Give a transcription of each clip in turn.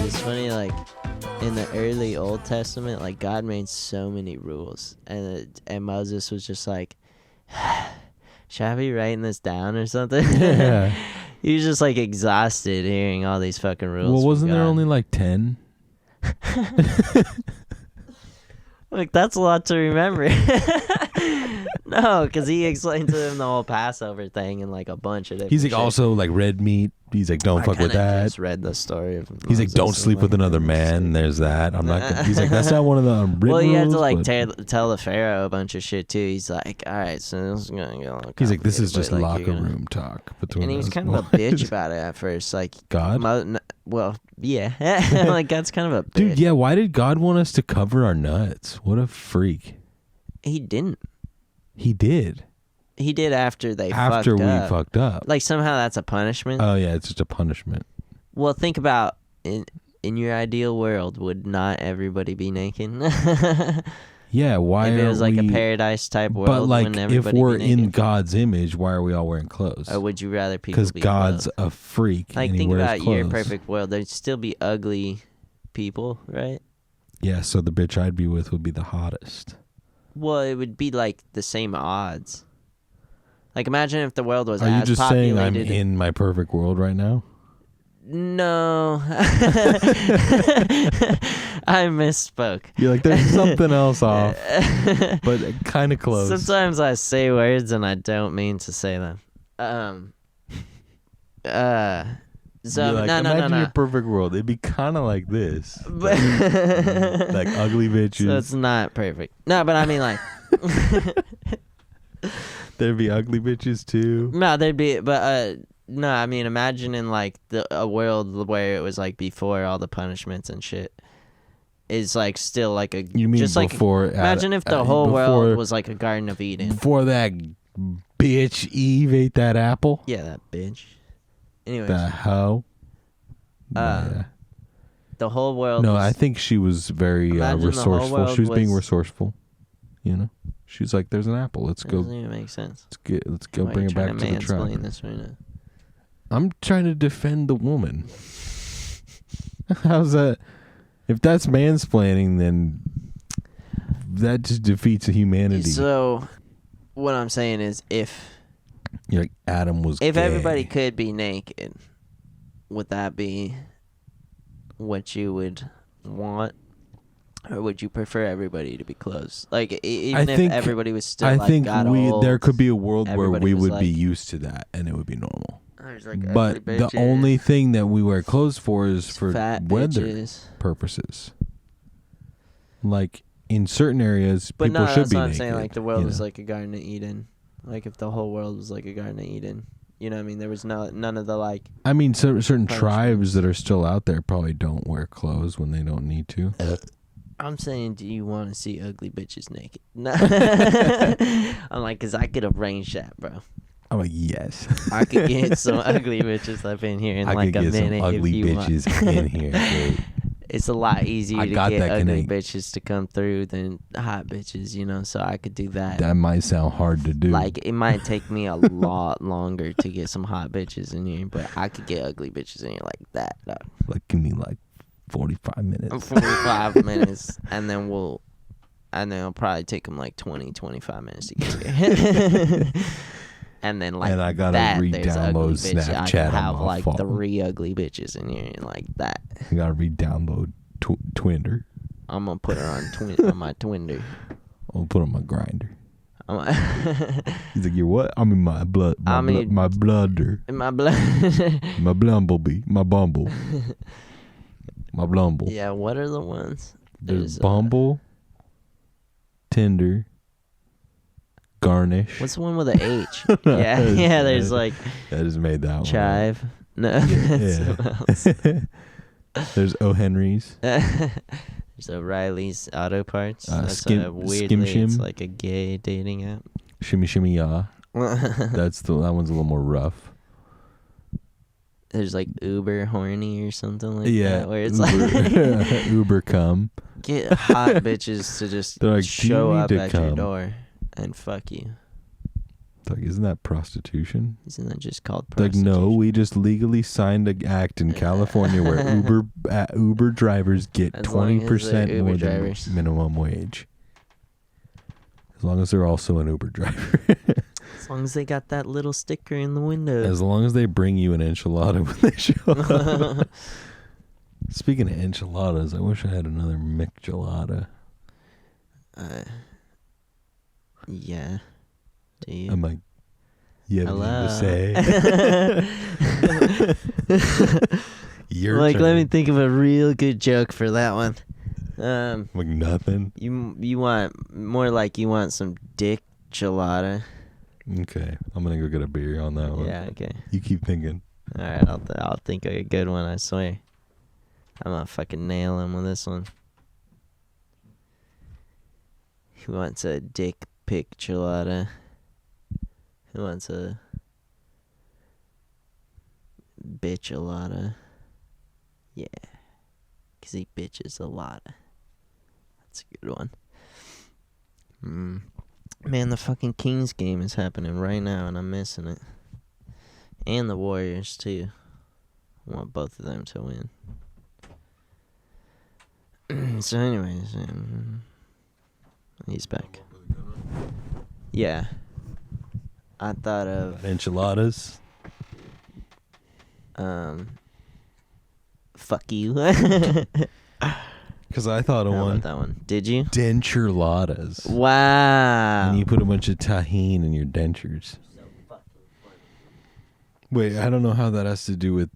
It's funny, like in the early Old Testament, like God made so many rules, and Moses was just like, should I be writing this down or something? Yeah. He was just like exhausted hearing all these fucking rules. Well, wasn't there God. only like 10? Like, that's a lot to remember. No, because he explained to him the whole Passover thing and like a bunch of different He's like, shit. also like red meat. He's like, don't I fuck with kinda that. just read the story of He's like, Moses don't and, sleep with like, another man. There's that. I'm not. He's like, that's not one of the written well, he had rules, to like but- tell the Pharaoh a bunch of shit too. He's like, all right, so this is gonna get a little He's like, this is complicated, just but, like, locker you're gonna-" room talk between And he was us. kind of a bitch about it at first. Like, God? well, yeah. Like, God's kind of a bitch. Dude, yeah, why did God want us to cover our nuts? What a freak. He didn't. He did. He did after they After fucked we up. fucked up. Like, somehow that's a punishment. Oh, yeah, it's just a punishment. Well, think about, in your ideal world, would not everybody be naked? Yeah, why if it was are like we... a paradise-type world, But, like, wouldn't if everybody we're be naked? in God's image, why are we all wearing clothes? Or would you rather people Because be God's clothed? a freak Like, and he think wears about clothes. your perfect world. There'd still be ugly people, right? Yeah, so the bitch I'd be with would be the hottest. Well, it would be like the same odds. Like, imagine if the world was Are you as just saying populated. I'm in my perfect world right now? No. I misspoke. You're like, there's something else off, but kind of close. Sometimes I say words and I don't mean to say them. So You're like, no. imagine your perfect world. It'd be kind of like this. But Like ugly bitches. so it's not perfect. No, but I mean like There'd be ugly bitches too. no, there'd be, but no, I mean imagine in like a world where it was like before all the punishments and shit. Is like still like a You mean just like before? imagine if the whole world was like a Garden of Eden. Before that bitch Eve ate that apple. Yeah, that bitch. Anyways, The hoe. the whole world. No, was, I think she was very Imagine the whole resourceful. world She was being was- resourceful. You know, she's like, "There's an apple. Let's That go. doesn't even make sense. Let's go Why are bring you it back trying to the truck." mansplain this right now? I'm trying to defend the woman. How's that? If that's mansplaining, then that just defeats humanity. So, what I'm saying is, if You're like, Adam was gay. everybody could be naked, would that be what you would want, or would you prefer everybody to be clothed? Like, even if everybody was still, I like, think got old, there could be a world where everybody we was would be like- used to that, and it would be normal. there's, like, But ugly the bitches, only thing that we wear clothes for is for fat weather bitches. purposes. Like in certain areas, But people no, should that's be what I'm naked. saying. Like the world you was know? like a Garden of Eden. Like if the whole world was like a Garden of Eden. You know what I mean? There was none of the like. I mean, certain punishment. tribes that are still out there probably don't wear clothes when they don't need to. I'm saying, do you want to see ugly bitches naked? No. I'm like, cause I could arrange that, bro. I'm like, yes. I could get some ugly bitches up in here in I like could a get minute some ugly if you bitches want. in here. Dude. It's a lot easier I to got get that ugly connect. bitches to come through than hot bitches, you know. So I could do that. That might sound hard to do. Like it might take me a lot longer to get some hot bitches in here, but I could get ugly bitches in here like that. Dog. Like, give me like 45 minutes. 45 minutes, and then it'll probably take them like 25 minutes to get here. And then like And I gotta that, re-download there's ugly bitches. I Snapchat could on have my like phone. 3 ugly bitches in here like that. I gotta re-download Twinder. I'm gonna put her on on my Twinder. I'll put on my grinder. I'm He's like, you're what? I'm in my blood. My bludder. in my blood. My blumblebee. My bumble. My blumble. Yeah, what are the ones? There's Bumble, Tinder, Garnish. What's the one with an H? yeah. There's like I just made that Chive. No, one. There's O. Henry's. There's O'Reilly's Auto Parts. That's weirdly, Skim Shim. it's like a gay dating app. Shimmy Shimmy Ya. That one's a little more rough. there's like Uber horny or something like Yeah, that, where it's Uber, like Uber come. get hot bitches to just They're like, show up to at come? your door and fuck you. It's like, isn't that prostitution? Isn't that just called Like, prostitution? no, we just legally signed an act in California where Uber drivers get As long as they're 20% Uber more drivers. than minimum wage. As long as they're also an Uber driver. As long as they got that little sticker in the window. As long as they bring you an enchilada when they show up. Speaking of enchiladas, I wish I had another michelada. Yeah. Do you? I'm like, you have Hello. anything to say? Your like, turn. let me think of a real good joke for that one. Like nothing. You want more like you want some dick gelada. Okay, I'm gonna go get a beer on that one. Yeah. Okay. You keep thinking. All right. I'll think of a good one. I swear. I'm gonna fucking nail him with this one. Who wants a dick pic gelada? Who wants a bitch gelada? Yeah. 'Cause he bitches a lot. That's a good one. Man, the fucking Kings game is happening right now, and I'm missing it. And the Warriors, too. I want both of them to win. So anyways, he's back. Yeah. I thought of Enchiladas. fuck you. Because I thought of How one. about that one? Did you? Dentureladas. Wow. And you put a bunch of tahine in your dentures. Wait, I don't know how that has to do with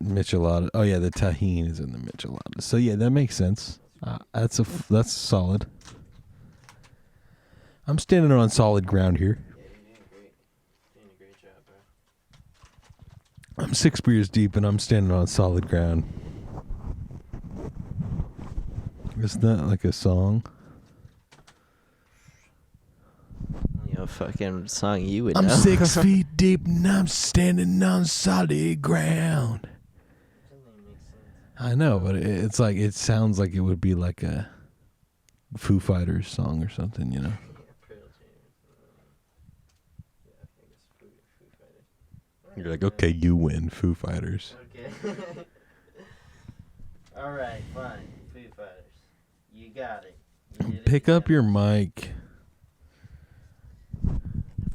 michelada. Oh yeah, the tahine is in the michelada. So yeah, that makes sense. That's solid. I'm standing on solid ground here. Yeah, you're doing great. Doing a great job, bro. I'm 6 beers deep and I'm standing on solid ground. Isn't that like a song? You know, fucking song you would I'm know. 6 feet deep and I'm standing on solid ground. I know, but it's like, it sounds like it would be like a Foo Fighters song or something, you know? You're like, okay, you win, Foo Fighters. Okay. All right, fine. Foo Fighters. You got it. You did it Pick up again. your mic.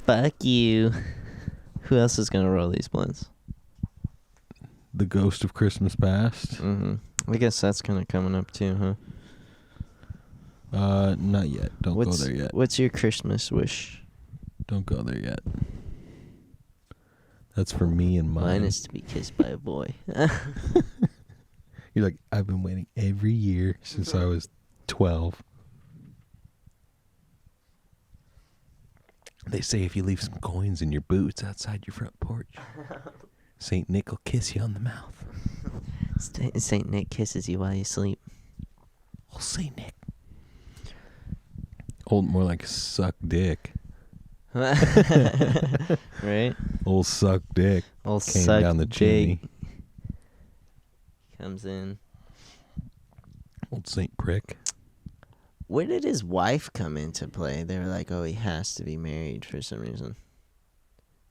Fuck you. Who else is gonna roll these blunts? The Ghost of Christmas Past. I guess that's kind of coming up too, huh? Not yet. Don't go there yet. What's your Christmas wish? Don't go there yet. That's for me and mine. Mine is to be kissed by a boy. You're like, I've been waiting every year since I was 12. They say if you leave some coins in your boots outside your front porch, Saint Nick will kiss you on the mouth. Saint Nick kisses you while you sleep. Oh, Saint Nick. Old, more like suck dick. Right? Old suck dick. Old Came suck down the dick. chimney. Comes in. Old Saint Prick. Where did his wife come into play? They were like, oh, he has to be married for some reason.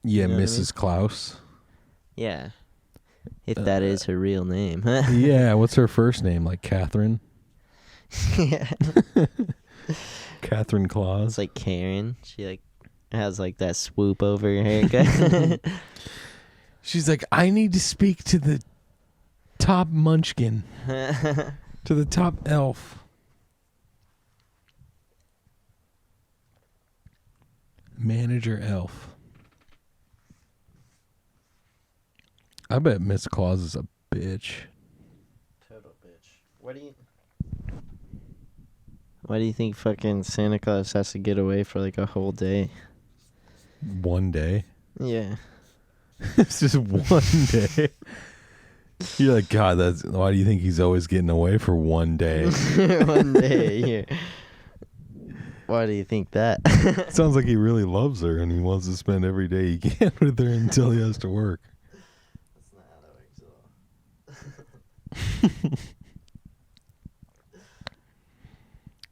Yeah, You know what I Mrs. mean? Klaus. Yeah. If that is her real name. Yeah, what's her first name? Like Catherine? Yeah. Catherine Claus? It's like Karen. She like has like that swoop over her haircut. She's like, I need to speak to the top munchkin. To the top elf. Manager elf. I bet Miss Claus is a bitch. Total bitch. Why do you think fucking Santa Claus has to get away for like a whole day? One day. Yeah. It's just one day. You're like, God, why do you think he's always getting away for one day? One day. Yeah. Why do you think that? Sounds like he really loves her and he wants to spend every day he can with her until he has to work.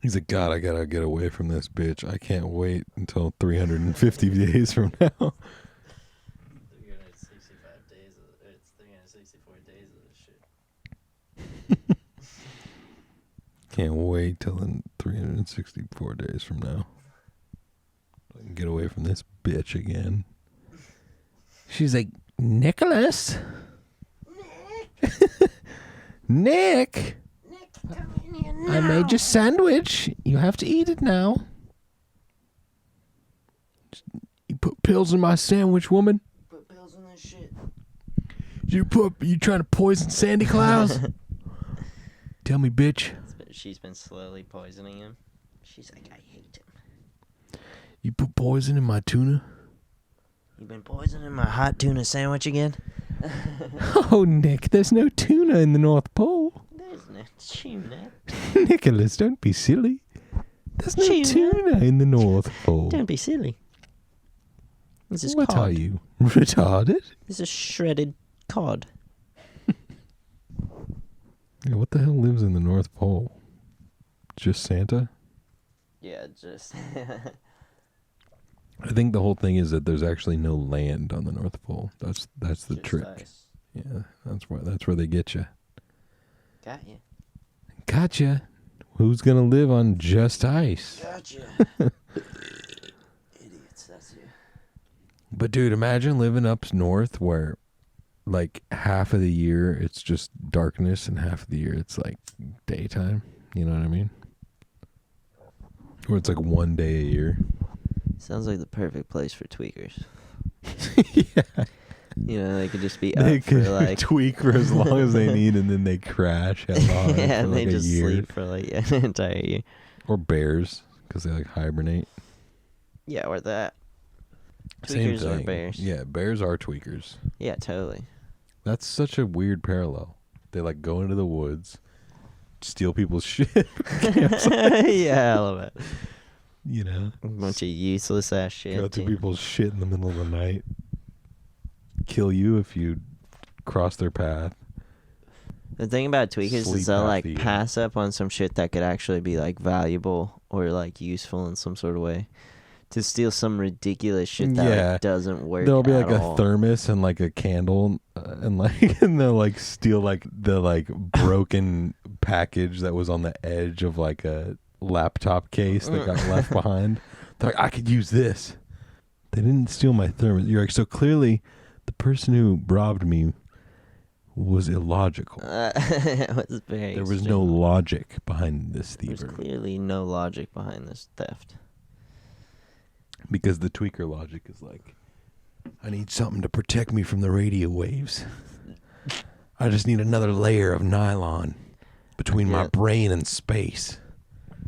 He's like, God, I gotta get away from this bitch. I can't wait until 350 days from now. 365 days. It's 364 days of this shit. Can't wait till 364 days from now. I can get away from this bitch again. She's like, Nicholas? Nick? Come in here now. I made you sandwich. You have to eat it now. You put pills in my sandwich, woman. Put pills in this shit. You trying to poison Sandy Claus? Tell me, bitch. She's been slowly poisoning him. She's like, I hate him. You put poison in my tuna? You've been poisoning my hot tuna sandwich again? Oh, Nick, there's no tuna in the North Pole. There's no tuna. Nicholas, don't be silly. There's no tuna in the North Pole. Don't be silly. This is What cod. are you, retarded? This is shredded cod. Yeah, what the hell lives in the North Pole? Just Santa? Yeah, just... I think the whole thing is that there's actually no land on the North Pole. That's the just trick. ice. Yeah, that's where they get you. Got you. Gotcha. Who's gonna live on just ice? Gotcha. Idiots, that's you. But dude, imagine living up north where like half of the year it's just darkness and half of the year it's like daytime. You know what I mean? Where it's like one day a year. Sounds like the perfect place for tweakers. Yeah. You know, they could just be They up for could like... tweak for as long as they need and then they crash headlong yeah, for and like they a just year. sleep for like an entire year. Or bears, because they like hibernate. Yeah, or that. Same Tweakers or thing. bears. Yeah, bears are tweakers. Yeah, totally. That's such a weird parallel. They like go into the woods, steal people's shit. Yeah, I love it. You know, A bunch of useless ass shit. go through too. people's shit in the middle of the night. Kill you if you cross their path. The thing about tweakers Sleep is they'll half like the year. pass up on some shit that could actually be like valuable or like useful in some sort of way to steal some ridiculous shit that Yeah. like, doesn't work. There'll be at like all. a thermos and like a candle and like and they'll like steal like the like broken package that was on the edge of like a laptop case that got left behind. They're like, I could use this. They didn't steal my thermos. You're like, so clearly the person who robbed me was illogical. It was very There was extreme. no logic behind this There's thievery. clearly no logic behind this theft. Because the tweaker logic is like, I need something to protect me from the radio waves. I just need another layer of nylon between my Yeah. brain and space.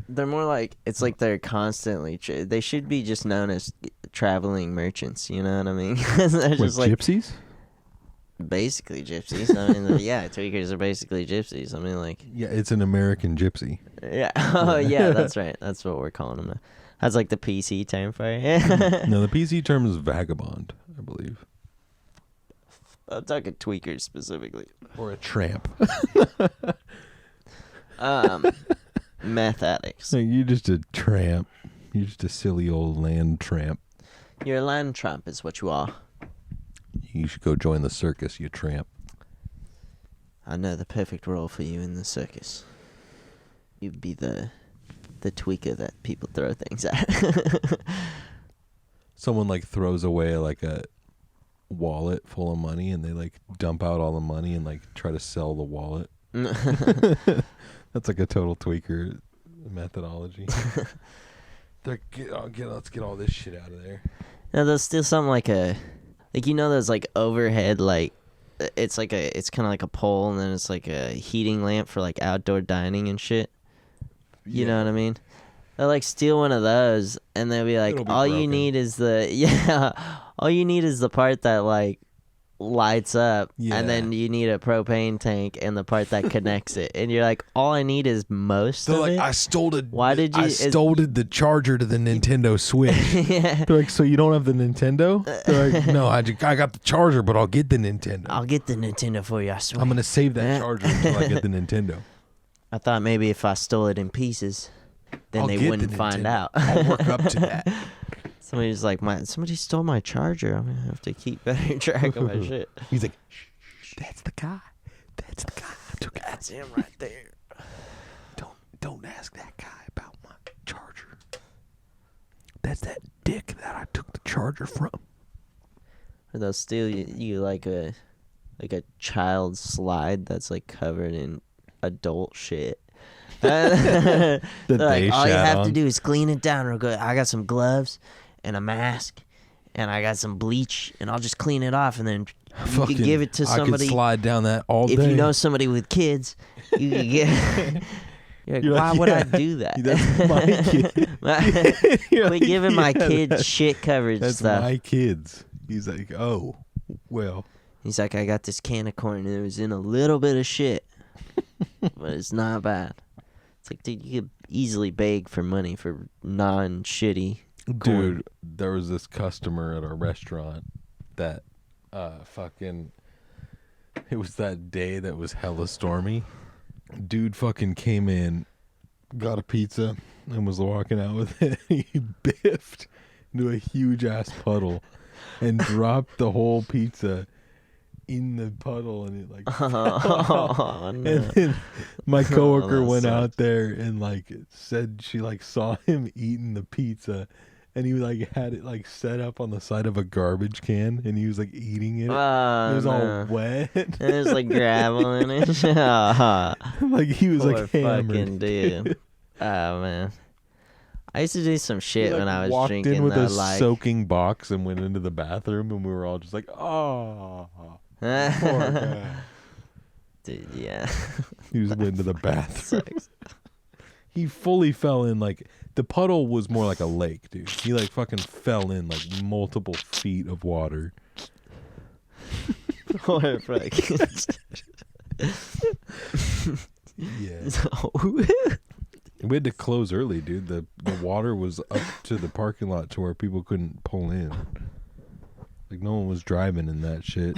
They're more like, it's like they're constantly, they should be just known as traveling merchants, you know what I mean? They're What, just like, gypsies? basically gypsies. I mean, yeah, tweakers are basically gypsies. I mean, like, Yeah, it's an American gypsy. yeah. Oh, yeah, that's right. That's what we're calling them now. That's like the PC term for it. No, the PC term is vagabond, I believe. I'm talking tweakers specifically. Or a tramp. Meth addicts. So you're just a tramp. You're just a silly old land tramp. You're a land tramp is what you are. You should go join the circus, you tramp. I know the perfect role for you in the circus. You'd be the tweaker that people throw things at. Someone like throws away like a wallet full of money and they like dump out all the money and like try to sell the wallet. That's like a total tweaker methodology. They're let's get all this shit out of there. Now there's still something like those like overhead it's kind of like a pole and then it's like a heating lamp for like outdoor dining and shit. You know what I mean? They'll like steal one of those and they'll be like, It'll be all you broken. need is the part that like lights up, Yeah. and then you need a propane tank and the part that connects it, and you're like, all I need is most They're of like, it. I stole it. Why did you? I stole the charger to the Nintendo Switch. Yeah. They're like, so you don't have the Nintendo? They're like, no, I got the charger, but I'll get the Nintendo. I'll get the Nintendo for you. I swear. I'm gonna save that charger until I get the Nintendo. I thought maybe if I stole it in pieces, then I'll they get wouldn't the find Nintendo. out. I'll work up to that. Somebody's like, somebody stole my charger. I'm gonna have to keep better track of my shit. He's like, shh, that's the guy. That's the guy. I took it. That's him right there. Don't ask that guy about my charger. That's that dick that I took the charger from. Or they'll steal you like a child slide that's like covered in adult shit. They're like, all you have to do is clean it down real good. I got some gloves and a mask and I got some bleach and I'll just clean it off, and then you can give it to somebody. I could slide down that all day. If you know somebody with kids, you can get. You're like, why would I do that? That's my kid. We're giving my kids shit coverage that's stuff. my kids. He's like, oh, well. He's like, I got this can of corn and it was in a little bit of shit, but it's not bad. It's like, dude, you could easily beg for money for non-shitty corn. Dude, there was this customer at our restaurant that it was that day that was hella stormy. Dude fucking came in, got a pizza, and was walking out with it. He biffed into a huge ass puddle and dropped the whole pizza in the puddle, and it like Oh, no. And then my coworker that went sucks. out there and like said she like saw him eating the pizza, and he like had it like set up on the side of a garbage can, and he was like eating it. Oh, It was no. all wet. And there's like gravel in it. Like he was Poor like hammered. fucking dude. Oh man, I used to do some shit He, like, when I was walked drinking. in with a like, soaking box and went into the bathroom, and we were all just like, oh, poor guy. dude, yeah. He just went into the bathroom. Sucks. He fully fell in, like, the puddle was more like a lake, dude. He like fucking fell in like multiple feet of water. Poor fucking. Yeah. We had to close early, dude. The water was up to the parking lot to where people couldn't pull in. Like, no one was driving in that shit.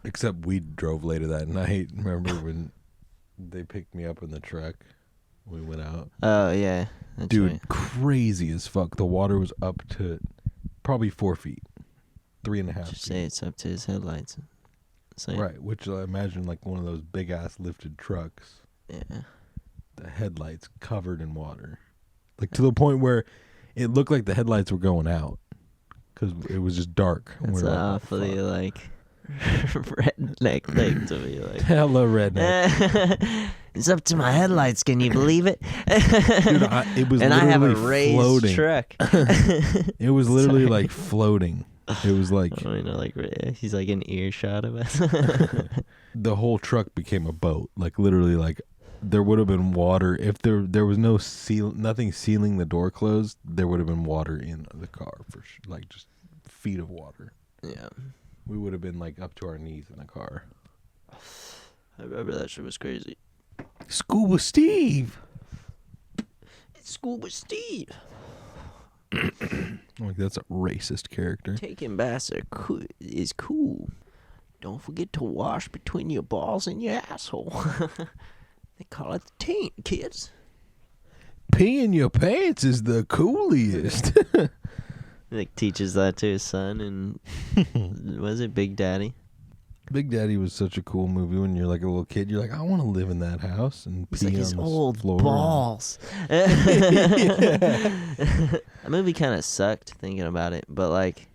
Except we drove later that night. Remember when they picked me up in the truck? We went out. Oh yeah, that's Dude, right. crazy as fuck. The water was up to probably 4 feet. 3.5 feet. Just say it's up to his headlights. Say, Right, which I imagine like one of those big ass lifted trucks. Yeah. The headlights covered in water, like to the point where it looked like the headlights were going out because it was just dark. And That's we were an like, "Oh, awfully fuck." like redneck thing to be like. Hella redneck. It's up to my headlights. Can you believe it? Dude, it was and I literally have a raised floating. truck. It was literally Sorry. like floating. It was like Oh, you know, like he's like an earshot of us. the whole truck became a boat. Like literally, like there would have been water if there was nothing sealing the door closed. There would have been water in the car for sure, like just feet of water. Yeah, We would have been like up to our knees in the car. I remember that shit was crazy. Scuba Steve. It's Scuba Steve. Like that's a racist character. Taking baths is cool. Don't forget to wash between your balls and your asshole. They call it the taint, kids. Peeing your pants is the coolest. He like teaches that to his son, and was it Big Daddy? Big Daddy was such a cool movie when you're like a little kid. You're like, I want to live in that house and He's pee like on his the old floor. balls. That movie kind of sucked thinking about it, but like,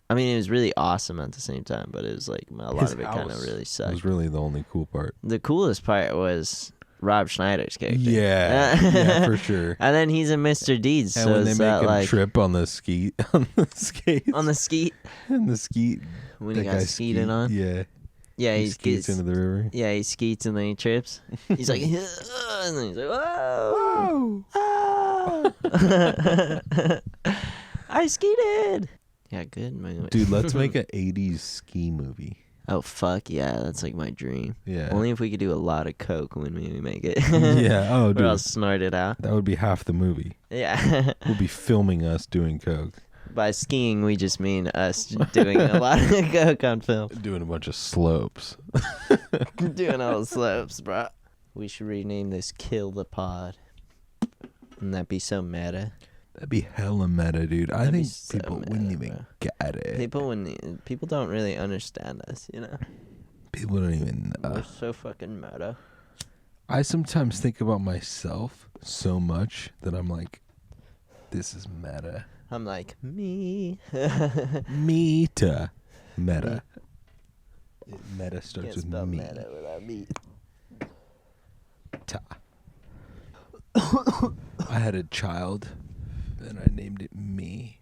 I mean, it was really awesome at the same time. But it was like a lot His of it kind of house really sucked. was really the only cool part. The coolest part was Rob Schneider's character. Yeah, for sure. And then he's in Mr. Deeds, And so when they it's make that him like trip on the skeet, on the skates, on the skeet and the skeet, when he that got guy skeeting on. Yeah, Yeah, he he skeets skates into the river. Yeah, he skeets and then he trips. He's like, and then he's like, whoa, Whoa! ah. I skeeted. Yeah, good movie. Dude, let's make an 80s ski movie. Oh, fuck yeah. That's like my dream. Yeah. Only if we could do a lot of coke when we make it. Yeah. Oh, Or I'll dude. snort it out. That would be half the movie. Yeah. We'll be filming us doing coke. By skiing, we just mean us doing a lot of coke on film. Doing a bunch of slopes. Doing all the slopes, bro. We should rename this Kill the Pod. Wouldn't that be so meta? That'd be hella meta, dude. I That'd be think so people meta, wouldn't even bro. get it. People don't really understand us, you know? People don't even We're so fucking meta. I sometimes think about myself so much that I'm like, this is meta. I'm like, me. Meta. Meta. Meta starts Can't with spell me. meta without me. Ta. I had a child, and I named it Me.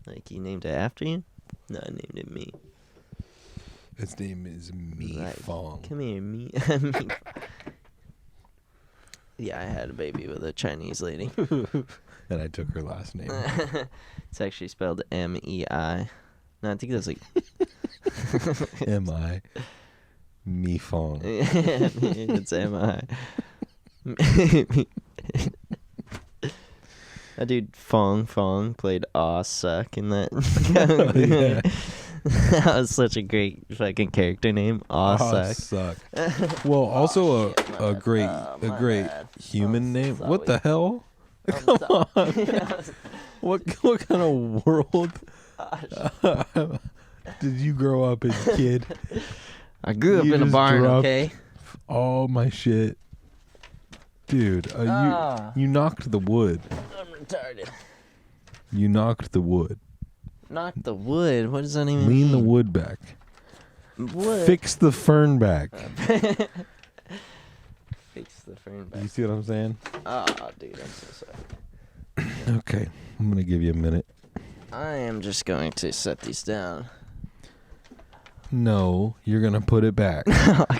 Like, you named it after you? No, I named it me. Its name is Me Right. Fong. Come here, me. Me. Yeah, I had a baby with a Chinese lady. And I took her last name. It's actually spelled M-E-I. No, I think that's like... M-I. Me Fong. It's M-I. That dude Fong played Aw Suck in that. Yeah. That was such a great fucking character name. Aw Suck. Well, also a great my great bad. human name. sorry. What the hell? Come on. What kind of world did you grow up in, kid? I grew up You in a just barn, dropped okay? All my shit, dude. You knocked the wood. I'm retarded. You knocked the wood. Knock the wood? What does that even mean? Lean the wood back. Wood. Fix the fern back. Fix the fern back. You see what I'm saying? Oh, dude, I'm so sorry. Okay, I'm gonna give you a minute. I am just going to set these down. No, you're gonna put it back.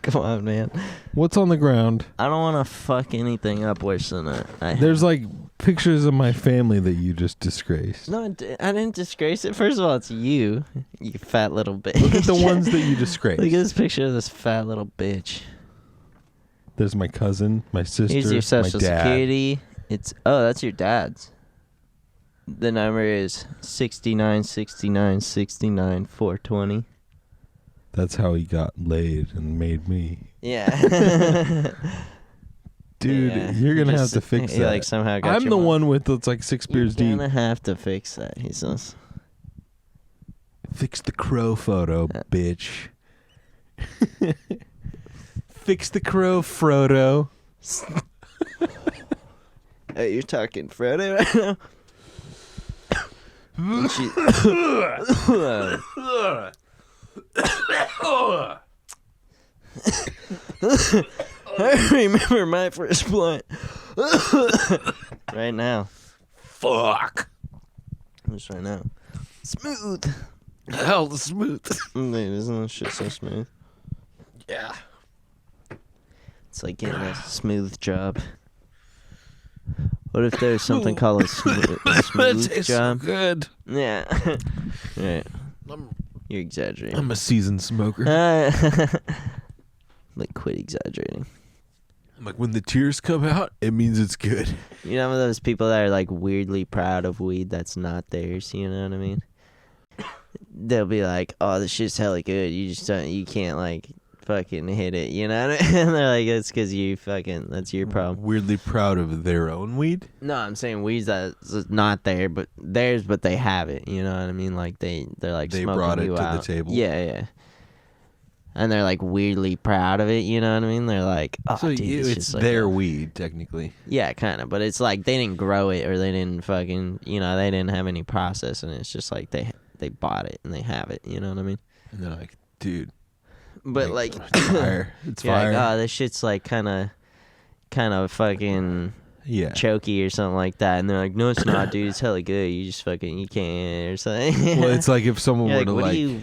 Come on, man. What's on the ground? I don't want to fuck anything up worse than that. There's like pictures of my family that you just disgraced. No, I didn't disgrace it. First of all, it's you fat little bitch. Look at the ones that you disgraced. Look at this picture of this fat little bitch. There's my cousin, my sister, Here's your social my dad. security. That's your dad's. The number is 69 69 69 420. That's how he got laid and made me. Yeah. Dude, Yeah, you're he gonna have just- to fix he, that. like, somehow got I'm your the mom. one with that's like 6 You're beers deep. gonna have to fix that, he says. Fix the crow photo, bitch. Fix the crow, Frodo. Hey, you're talking Frodo right now? I remember my first blunt. Right now. Fuck. Just right now. Smooth. Hell, the smooth. Dude, isn't this shit so smooth? Yeah. It's like getting a smooth job. What if there's something called a smooth job? Good. Yeah. Right. You're exaggerating. I'm a seasoned smoker. Like, quit exaggerating. I'm like, when the tears come out, it means it's good. You know those people that are like weirdly proud of weed that's not theirs, you know what I mean? They'll be like, oh, this shit's hella good. You just don't, you can't like fucking hit it, you know what I mean? And they're like, it's because you fucking, that's your problem. Weirdly proud of their own weed? No, I'm saying weeds that's not there, but theirs, but they have it, you know what I mean? Like they're like They smoking brought it you to out. the table. Yeah. And they're like weirdly proud of it, you know what I mean? They're like, oh, So dude, it's just like their a- weed, technically. Yeah, kind of, but it's like they didn't grow it or they didn't fucking, you know, they didn't have any process, and it's just like they bought it and they have it, you know what I mean? And they're like, dude. But like, it's fire. It's you're fire. like, oh, this shit's like kind of fucking Yeah. choky or something like that, and they're like, no, it's not, dude, it's hella good. You just fucking, you can't or something. Well, it's like if someone You're were like, to what like. do you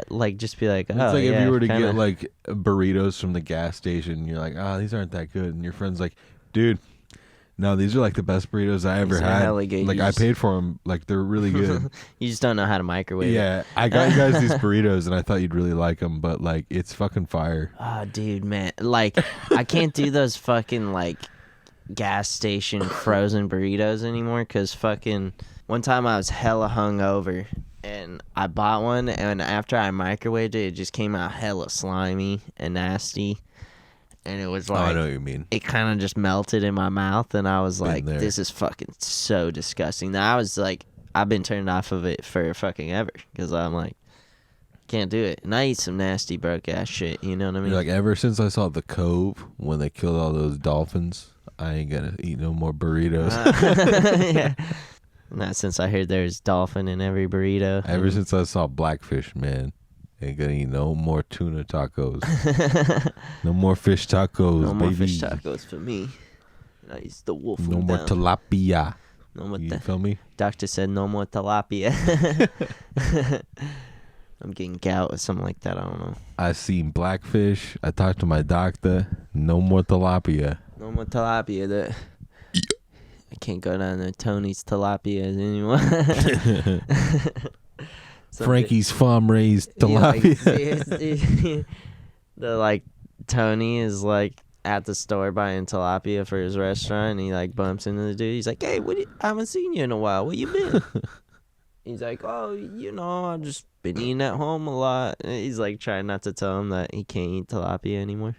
like? Just be like, oh, It's like yeah, if you were to kinda. get like burritos from the gas station, and you're like, these aren't that good, and your friend's like, dude, No, these are like the best burritos I ever These are had. hella good. Like You I just- paid for them. Like they're really good. You just don't know how to microwave it. Yeah, I got you guys these burritos, and I thought you'd really like them, but like it's fucking fire. Oh, dude, man. Like, I can't do those fucking, like, gas station frozen burritos anymore because fucking one time I was hella hungover and I bought one, and after I microwaved it, it just came out hella slimy and nasty. And it was Oh, I like, know what you mean. it kind of just melted in my mouth, and I was Been like, there. this is fucking so disgusting. Now I was like, I've been turned off of it for fucking ever because I'm like, can't do it. And I eat some nasty broke ass shit, you know what I mean? You're like, ever since I saw The Cove when they killed all those dolphins, I ain't gonna eat no more burritos. Yeah. Not since I heard there's dolphin in every burrito. Ever since I saw Blackfish, man, ain't gonna eat no more tuna tacos. No more fish tacos, No more baby. fish tacos for me. I used to wolf No them more down. tilapia. No more You feel me? Doctor said no more tilapia. I'm getting gout or something like that. I don't know. I seen Blackfish. I talked to my doctor. No more tilapia. No more tilapia. I can't go down to Tony's tilapias anymore. Something- Frankie's farm raised Yeah, like, tilapia. the like Tony is like at the store buying tilapia for his restaurant, and he like bumps into the dude. He's like, "Hey, I haven't seen you in a while. Where you been?" He's like, "Oh, you know, I've just been eating at home a lot." And he's like trying not to tell him that he can't eat tilapia anymore.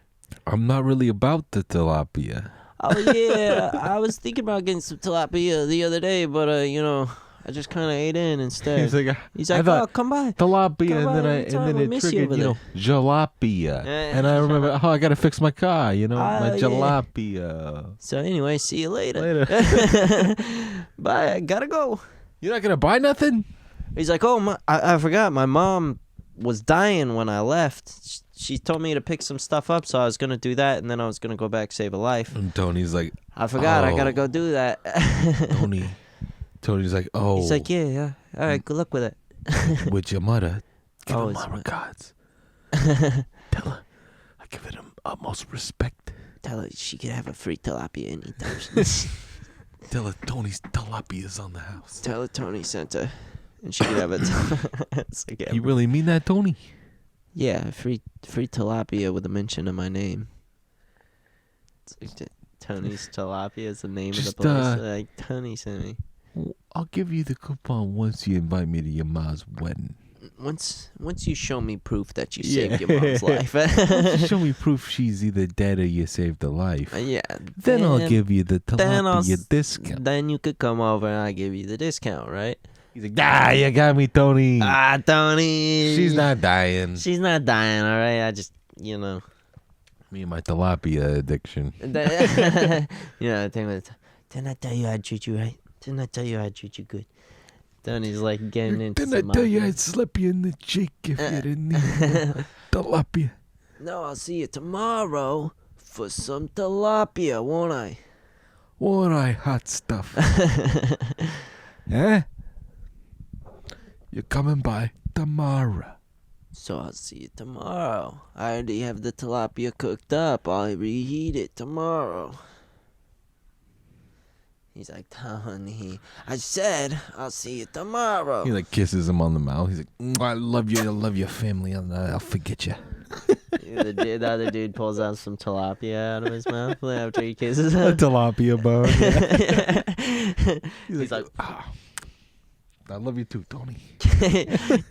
I'm not really about the tilapia. Oh yeah, I was thinking about getting some tilapia the other day, but you know, I just kind of ate in instead. He's like, thought "Oh, come by." tilapia, Come and by then anytime, we it miss you triggered, over you know, jalapia, and I remember, I gotta fix my car, you know, my yeah. jalapia. So anyway, see you later. Later. Bye. I gotta go. You're not gonna buy nothing? He's like, "Oh, I forgot. My mom was dying when I left. She told me to pick some stuff up, so I was gonna do that, and then I was gonna go back save a life. And Tony's like, I forgot. I Oh. gotta go do that." Tony's like, oh, He's like, "Yeah. All right, good luck with it." with your mother, give Oh, her it's my my- regards. Tell her I give it utmost respect. Tell her she could have a free tilapia anytime. Tell her Tony's tilapia's on the house. Tell her Tony sent her, and she could have it. It's like, You really mean that, Tony? yeah, free tilapia with a mention of my name. It's like Tony's tilapia is the name Just, of the place. Like Tony sent me. I'll give you the coupon once you invite me to your mom's wedding. Once you show me proof that you Yeah. saved your mom's life. Once you show me proof she's either dead or you saved her life. Yeah. Then I'll give you the then I'll tilapia discount. Then you could come over and I'll give you the discount, right? He's like, you got me, Tony. Ah, Tony. She's not dying. She's not dying, all right? I just, you know. Me and my tilapia addiction. You know, the thing with, didn't I tell you I'd treat you right? Didn't I tell you I'd treat you good? Tony's like getting into Didn't some I tell you mafia. I'd slap you in the cheek if you didn't eat tilapia? No, I'll see you tomorrow for some tilapia, won't I? Won't I, hot stuff? Eh? You're coming by tomorrow. So I'll see you tomorrow. I already have the tilapia cooked up. I'll reheat it tomorrow. He's like, Tony, I said I'll see you tomorrow. He like kisses him on the mouth. He's like, I love you. I love your family. I'll forget you. The other dude pulls out some tilapia out of his mouth after he kisses A him. tilapia bone. He's like, I love you too, Tony.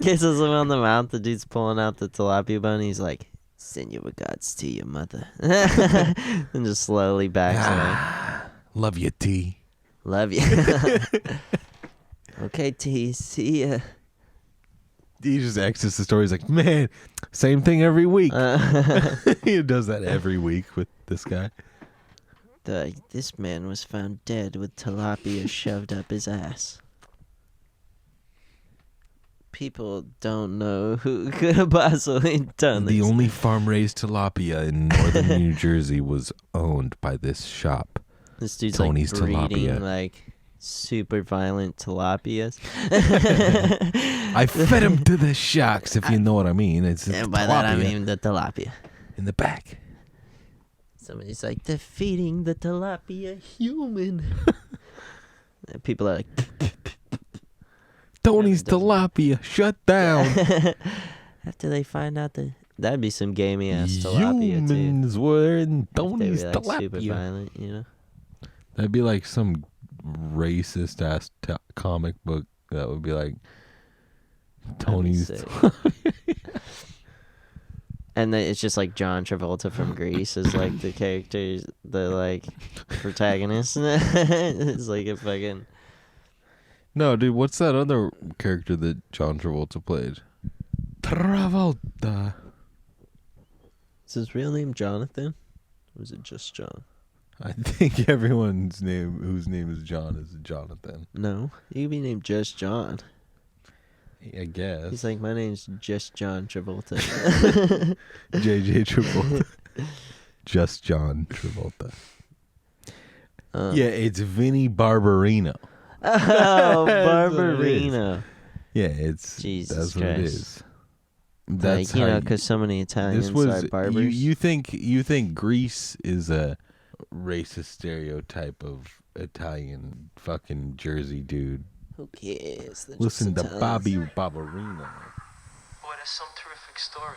kisses him on the mouth. The dude's pulling out the tilapia bone. He's like, send your regards to your mother. And just slowly backs away. Love you, T. Love you. Okay, T. See ya. He just exits the story. He's like, man, same thing every week. He does that every week with this guy. This man was found dead with tilapia shoved up his ass. People don't know who could have possibly done The this. only farm-raised tilapia in northern New Jersey was owned by this shop. This dude's Tony's like breeding tilapia. like super violent tilapias. I fed him to the sharks, if you know what I mean. It's And by that I tilapia mean the tilapia. in the back. Somebody's like, defeating the tilapia human. And people are like, Tony's tilapia, shut down. after they find out that'd be some gamey ass tilapia too. Humans were in If they Tony's were, like, super tilapia. violent, you know. That'd be like some racist ass comic book that would be like Tony's. sick. And then it's just like John Travolta from Grease is like the character, the like protagonist. It's like a fucking. No, dude, what's that other character that John Travolta played? Travolta. Is his real name Jonathan? Or is it just John? I think everyone's name whose name is John is Jonathan. No, he could be named just John. I guess. He's like, my name's just John Travolta. JJ Travolta. Just John Travolta. Yeah, it's Vinny Barbarino. Oh, That's what it is. Barbarino. Yeah, it's Jesus that's Christ. what it is. Like, That's you how know, because so many Italians this was are barbers. you think Greece is a racist stereotype of Italian fucking Jersey dude. Who cares? They're Listen just to Italians. Bobby Barbarino. Boy, that's some terrific story.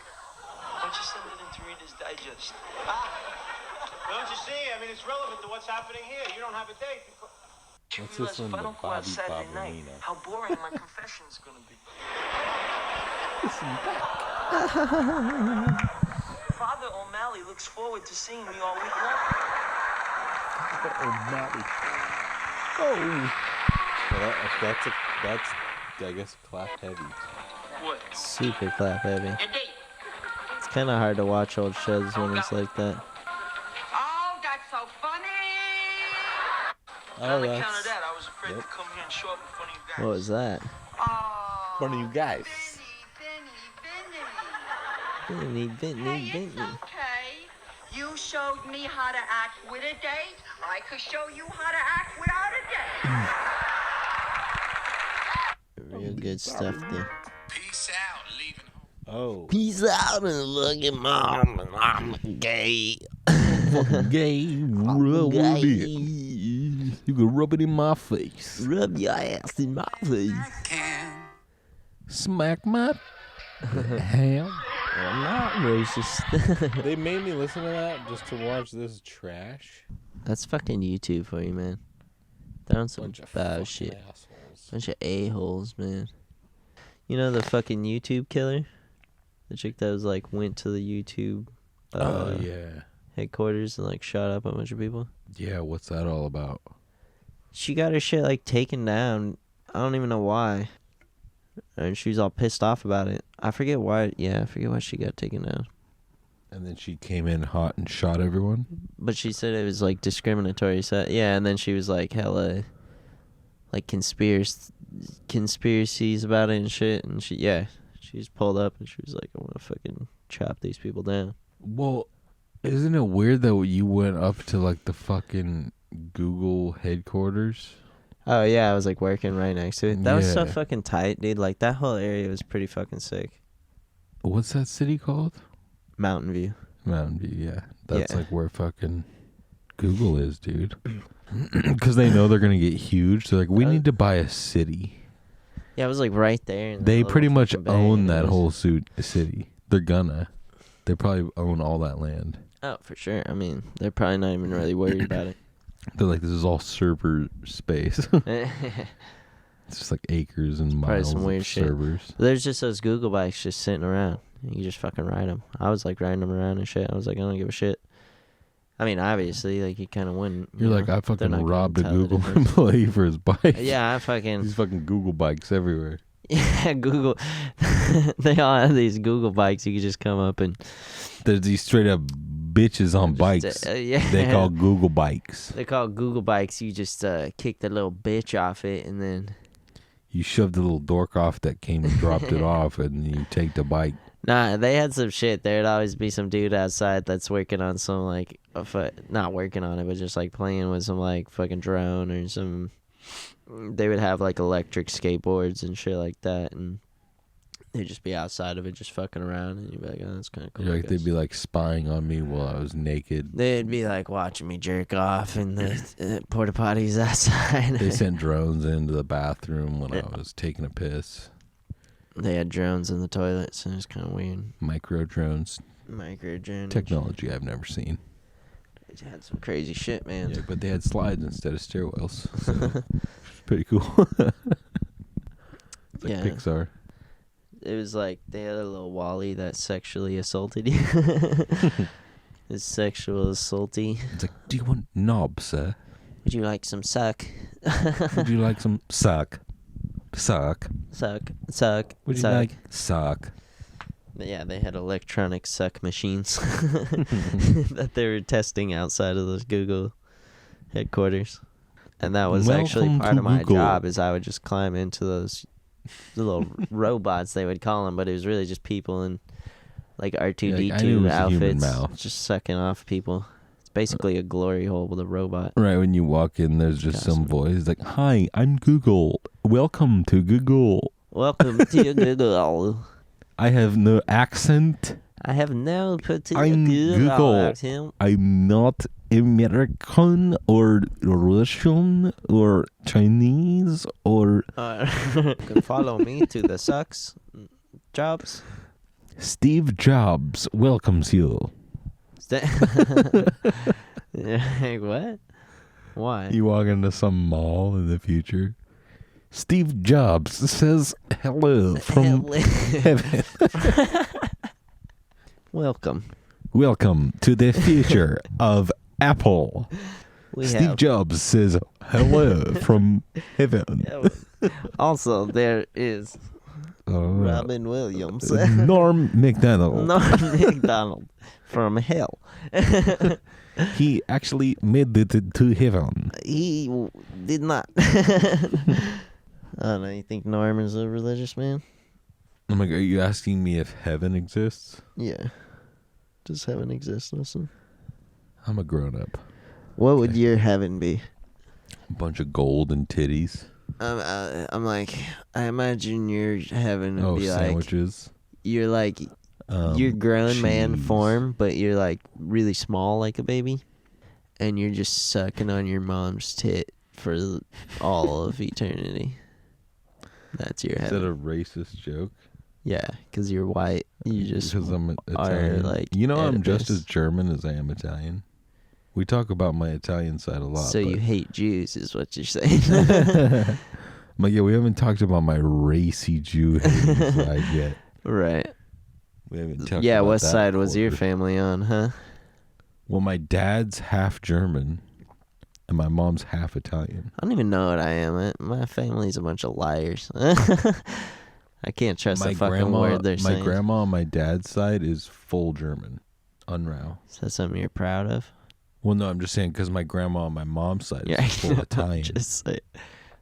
Why don't you send it into Reader's Digest? Don't you see? I mean, it's relevant to what's happening here. You don't have a date. Do you What's this realize if one, I the don't go out Bobby Saturday night, Barbarino? how boring my confession's gonna be? Father O'Malley looks forward to seeing me all week long. Well, that's I guess clap heavy. What? Super clap heavy. Your date? It's kind of hard to watch old shows when it's like that. Oh, that's so funny. On Oh, account that's. of that, I was afraid to come here and show up in front of you guys. What was that? Oh, One of you guys. Vinny, Vinny, Hey, Vinny. it's okay. You showed me how to act with a date. I could show you how to act without a date. Real good stuff there. Peace out. Leaving home. Oh, Peace out and look at mom and I'm gay. gay, rub Gay. it. You can rub it in my face. Rub your ass in my face. Smack my ham. I'm not racist. They made me listen to that just to watch this trash. That's fucking YouTube for you, man. They're on some Bunch of bad fucking shit. assholes. Bunch of a-holes, man. You know the fucking YouTube killer? The chick that was like went to the YouTube Yeah. headquarters and like shot up a bunch of people. Yeah, what's that all about? She got her shit like taken down. I don't even know why. And she was all pissed off about it. I forget why. Yeah, I forget why she got taken down. And then she came in hot and shot everyone? But she said it was like discriminatory. So yeah, and then she was like hella like conspiracies about it and shit. And she just pulled up and she was like, I want to fucking chop these people down. Well, isn't it weird that you went up to like the fucking Google headquarters? Oh yeah, I was like working right next to it. That was so Yeah. fucking tight, dude. Like that whole area was pretty fucking sick. What's that city called? Mountain View. Mountain View, yeah. That's Yeah. like where fucking Google is, dude. Because they know they're going to get huge. They're like, we need to buy a city. Yeah, it was like right there. in that They little pretty much fucking bay, own and it that was- whole city. They're gonna. They probably own all that land. Oh, for sure. I mean, they're probably not even really worried about it. They're like, this is all server space. It's just like acres and Probably miles some of weird shit. servers. There's just those Google bikes just sitting around. You just fucking ride them. I was like riding them around and shit. I was like, I don't give a shit. I mean, obviously, like you kind of wouldn't. You're you like, know? I They're fucking not gonna robbed a tell the Google difference. employee for his bike. Yeah, I fucking. These fucking Google bikes everywhere. Yeah, Google. They all have these Google bikes. You can just come up and. There's these straight up bitches on bikes. Yeah. They call Google bikes. They're called Google bikes. You just kick the little bitch off it and then. You shove the little dork off that came and dropped it off, and you take the bike. Nah, they had some shit. There'd always be some dude outside that's working on some like, not working on it, but just like playing with some like fucking drone or some. They would have like electric skateboards and shit like that, and They'd just be outside of it, just fucking around, and you'd be like, "Oh, that's kind of cool." You're I like they'd guess. be like spying on me while I was naked. They'd be like watching me jerk off in the porta potties outside. They sent drones into the bathroom when I was taking a piss. They had drones in the toilets, and it was kind of weird. Micro drones. Micro drones. Technology I've never seen. They had some crazy shit, man. Yeah, but they had slides instead of stairwells. So it's pretty cool. It's like Yeah. Pixar. It was like they had a little Wally that sexually assaulted you. It's sexual assaulty. It's like, do you want knob, sir? Would you like some suck? Would you like some suck? Suck. Suck. Would you suck. like suck? Yeah, they had electronic suck machines that they were testing outside of those Google headquarters. And that was actually Welcome part to of my Google. job, is I would just climb into those little robots, they would call them, but it was really just people in like R2-D2 I knew it was a human outfits, mouth. just sucking off people. It's basically a glory hole with a robot. Right, when you walk in, there's just some Awesome. voice like, "Hi, I'm Google. Welcome to Google. Welcome to Google. I have no accent. I have no particular I'm Google. accent. I'm not American or Russian or Chinese or You can follow me to the sucks jobs. Steve Jobs welcomes you." Like, what? Why? You walk into some mall in the future. Steve Jobs says hello from heaven. Welcome. Welcome to the future of Apple. We Steve have Jobs says hello from heaven. also there is Uh, Robin Williams. Norm McDonald. Not McDonald from hell. He actually made it to heaven. He did not. I don't know. You think Norm is a religious man? I'm like, are you asking me if heaven exists? Yeah. Does heaven exist? Listen. I'm a grown up. What would your heaven be? A bunch of gold and titties. I'm like, I imagine your heaven would Oh, be sandwiches. you're like, you're grown man cheese. form, but you're like really small like a baby. And you're just sucking on your mom's tit for all of eternity. That's your Is heaven. that a racist joke? Yeah, because you're white. You just Because I'm are Italian. like You know, I'm just Oedipus. as German as I am Italian. We talk about my Italian side a lot. So but you hate Jews, is what you're saying. But yeah, we haven't talked about my racy Jew hating side yet. Right. We haven't talked Yeah, about what that side was your quarter. family on, huh? Well, my dad's half German, and my mom's half Italian. I don't even know what I am. My family's a bunch of liars. I can't trust a fucking word they're my saying. grandma on my dad's side is full German, unreal. Is that something you're proud of? Well, no, I'm just saying because my grandma on my mom's side Yeah, is full Italian.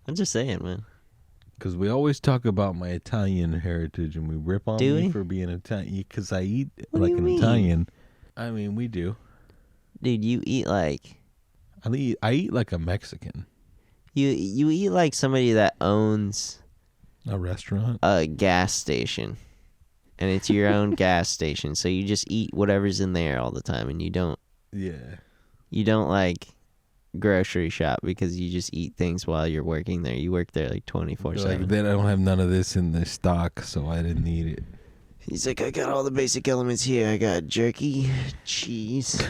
I'm just saying, man. Because we always talk about my Italian heritage, and we rip on Do me we? for being Italian. Because I eat What do like you an mean? Italian. I mean, we do. Dude, you eat like I eat like a Mexican. you eat like somebody that owns A restaurant. a gas station. And it's your own gas station. So you just eat whatever's in there all the time, and you don't like grocery shop because you just eat things while you're working there. You work there like 24/7. Like, then I don't have none of this in the stock, so I didn't eat it. He's like, I got all the basic elements here. I got jerky, cheese.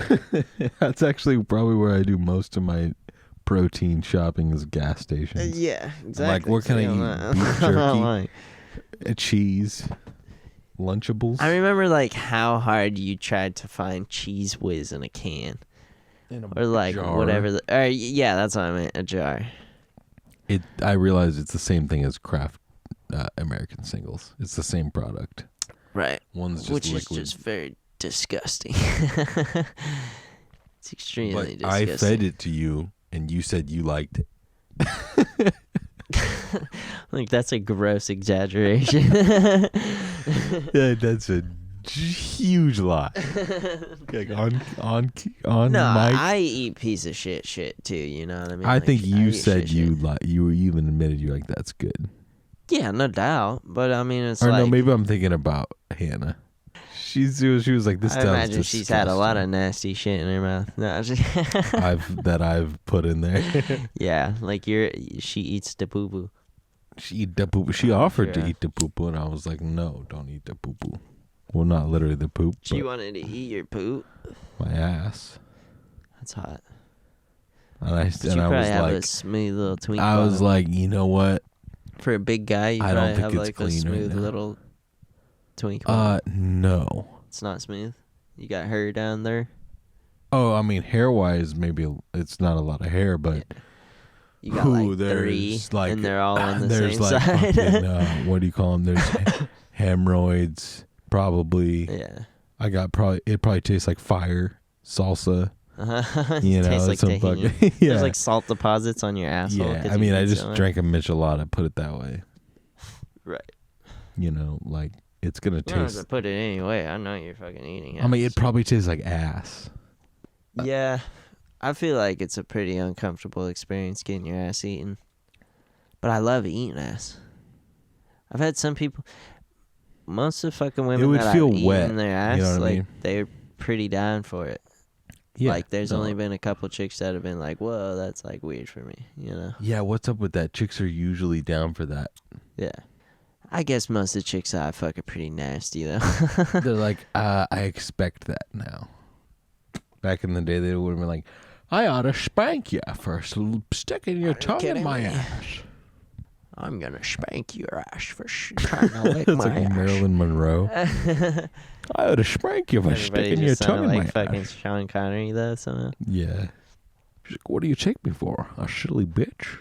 That's actually probably where I do most of my protein shopping is gas stations. Yeah, I'm exactly. like, what can I eat? Beef jerky, cheese, Lunchables. I remember like how hard you tried to find Cheese Whiz in a can. Or like jar. whatever. Yeah, that's what I meant. A jar. I realize it's the same thing as Kraft American Singles. It's the same product. Right. One's just Which liquid. is just very disgusting. It's extremely But disgusting. I fed it to you, and you said you liked it. Like, that's a gross exaggeration. Yeah, that's a huge lie. Like on No, mic. I eat piece of shit too, you know what I mean? I Like, think you eat said shit. you even admitted you like that's good. Yeah, no doubt. But I mean, it's Or like no, maybe I'm thinking about Hannah. She was like, this I sounds imagine she's had a lot of disgusting. nasty shit in her mouth. No, I've put in there. yeah, like she eats the poo poo. She eat the poop. She offered to Yeah. eat the poop, and I was like, no, don't eat the poo poo. Well, not literally the poop, She but wanted to eat your poop. my ass. That's hot. And I But you was probably have a like, smooth little twink. I was bottom. like, you know what? For a big guy, you I don't probably think have it's like a clean right smooth now. little twink. bottom. No. It's not smooth. You got hair down there. Oh, I mean, hair wise, maybe it's not a lot of hair, but You got like three, there's like and they're all on the there's same like side. fucking, what do you call them? There's hemorrhoids, probably. Yeah. I got it probably tastes like fire, salsa. You know, Tastes like some tahini. fucking yeah. There's like salt deposits on your asshole. Yeah, 'cause I you mean, I eat just so much. drank a Michelada, put it that way. Right. You know, like it's gonna You don't have to taste. put it anyway. I know you're fucking eating it. I mean, it probably tastes like ass. Yeah. I feel like it's a pretty uncomfortable experience getting your ass eaten. But I love eating ass. I've had some people. Most of the fucking women would that feel I've wet, eaten their ass, you know what I like mean? they're pretty down for it. Yeah, Like there's no. only been a couple chicks that have been like, "Whoa, that's like weird for me," you know? Yeah, what's up with that? Chicks are usually down for that. Yeah. I guess most of the chicks that I fuck are pretty nasty though. They're like, I expect that now. Back in the day, they would have been like, I ought to spank you for sticking your tongue in kidding my me? ass. I'm gonna spank your ass for trying to lick It's my like ass. Marilyn Monroe. I ought to spank you for Everybody sticking your just tongue sounded in like my fucking ass. Sean Connery though somehow. Yeah. She's like, what do you take me for? A silly bitch?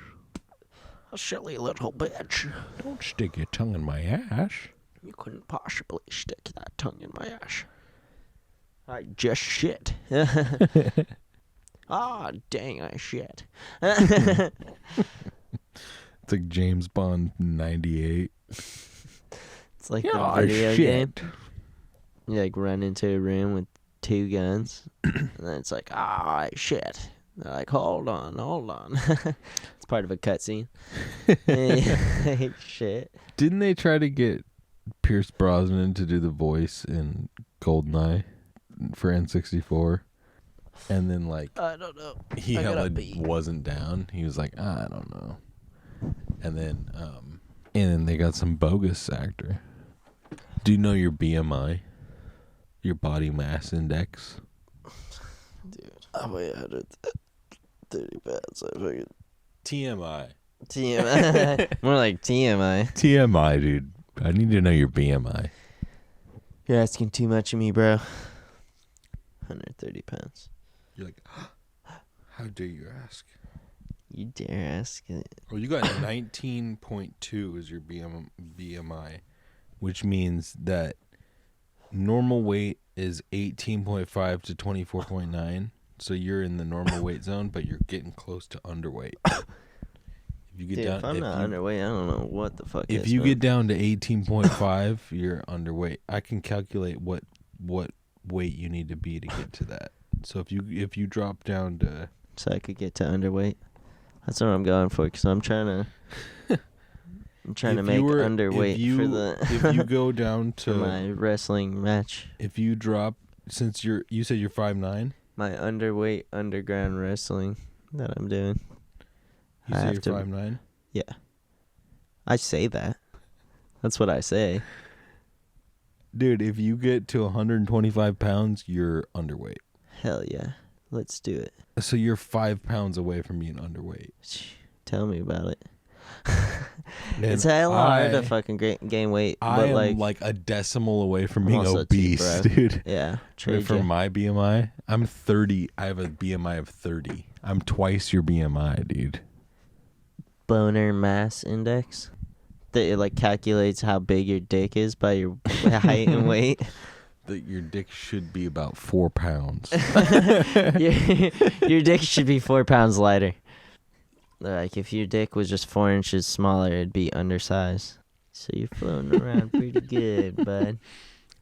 A silly little bitch. Don't stick your tongue in my ass. You couldn't possibly stick that tongue in my ass. I just shit. Ah, dang, I shit. It's like James Bond 98. It's like Yeah, the I video shit. game. You like run into a room with 2 guns, and then it's like, ah, shit. They're like, hold on. It's part of a cutscene. Shit. Didn't they try to get Pierce Brosnan to do the voice in GoldenEye for N64? And then, like, I don't know. he I gotta hella pee. wasn't down. He was like, I don't know. And then they got some bogus actor. Do you know your BMI? Your body mass index? Dude, I weigh 130 pounds. I fucking TMI. TMI. More like TMI. TMI, dude. I need to know your BMI. You're asking too much of me, bro. 130 pounds. You're like, how dare you ask? You dare ask it. Oh, you got 19.2 as your BMI, which means that normal weight is 18.5 to 24.9. So you're in the normal weight zone, but you're getting close to underweight. If you get Dude, down, if I'm not underweight, I don't know what the fuck if is, you man. get down to 18.5, you're underweight. I can calculate what weight you need to be to get to that. So if you drop down to, So I could get to underweight. That's what I'm going for, because I'm trying to if make you were- underweight for the if you go down for to my wrestling match. if you drop, since you said you're 5'9", My underweight underground wrestling that I'm doing. you I say have you're to- 5'9". Yeah. I say that. That's what I say. Dude, if you get to 125 pounds, you're underweight. Hell yeah. Let's do it. So you're 5 pounds away from being underweight. Tell me about it. And It's hella hard to fucking gain weight. I but am like a decimal away from I'm being also obese, cheap, bro. dude. yeah. For Trade my BMI, I'm 30. I have a BMI of 30. I'm twice your BMI, dude. boner mass index. That it like calculates how big your dick is by your height and weight. Your dick should be about 4 pounds. your dick should be 4 pounds lighter. Like if your dick was just 4 inches smaller, it'd be undersized. So you're floating around pretty good, bud.